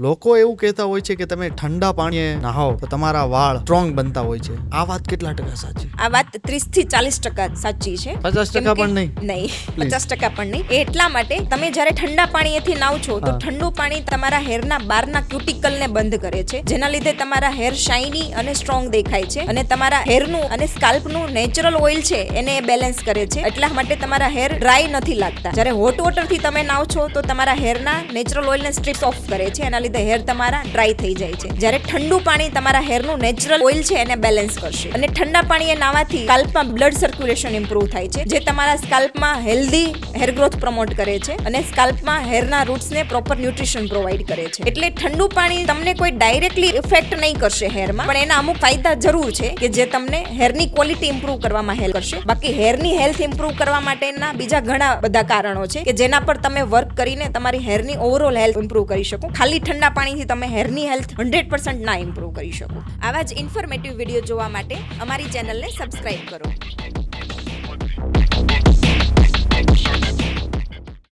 લોકો એવું કહેતા હોય છે કે તમે ઠંડા પાણીએ નહાઓ તો તમારા વાળ સ્ટ્રોંગ બનતા હોય છે. આ વાત કેટલા ટકા સાચી? આ વાત 30 થી 40% સાચી છે. 50% પણ નહીં? નહીં, 50% પણ નહીં. એ એટલા માટે તમે જ્યારે ઠંડા પાણીએથી નાવ છો તો ઠંડુ પાણી તમારા હેરના બહારના ક્યુટિકલને બંધ કરે છે, જેના લીધે તમારા હેર શાઇની અને સ્ટ્રોંગ દેખાય છે અને તમારા હેરનું અને સ્કાલ્પનું નેચરલ ઓઇલ છે એને બેલેન્સ કરે છે. એટલા માટે તમારા હેર ડ્રાય નથી લાગતા. જ્યારે હોટ વોટરથી તમે નાવ છો તો તમારા હેરના નેચરલ ઓઇલને સ્ટ્રીપ ઓફ કરે છે, એના લીધે હેર તમારા ડ્રાય થઈ જાય છે. જ્યારે ઠંડુ પાણી તમારા હેરનું નેચરલ ઓઇલ છે એને બેલેન્સ કરશે. અને ઠંડા પાણીએ નાવાથી સ્કાલ્પમાં બ્લડ સર્ક્યુલેશન ઇમ્પ્રૂવ થાય છે, જે તમારા સ્કાલ્પમાં હેલ્ધી હેર ગ્રોથ પ્રમોટ કરે છે અને સ્કાલ્પમાં હેરના રૂટ્સને પ્રોપર ન્યુટ્રિશન પ્રોવાઈડ કરે છે. એટલે ઠંડુ પાણી તમને કોઈ ડાયરેક્ટલી ઇફેક્ટ નહીં કરશે હેરમાં, પણ એના અમુક ફાયદા જરૂર છે કે જે તમને હેરની ક્વોલિટી ઇમ્પ્રૂવ કરવામાં હેલ્પ કરશે. બાકી હેરની હેલ્થ ઇમ્પ્રૂવ કરવા માટેના બીજા ઘણા બધા કારણો છે કે જેના પર તમે વર્ક કરીને તમારી હેરની ઓવરઓલ હેલ્થ ઇમ્પ્રૂવ કરી શકો. ખાલી ઠંડા પાણીથી તમે હેરની હેલ્થ 100% ના ઇમ્પ્રૂવ કરી શકો. આવા જ ઇન્ફોર્મેટિવ વિડીયો જોવા માટે અમારી ચેનલને સબસ્ક્રાઇબ કરો.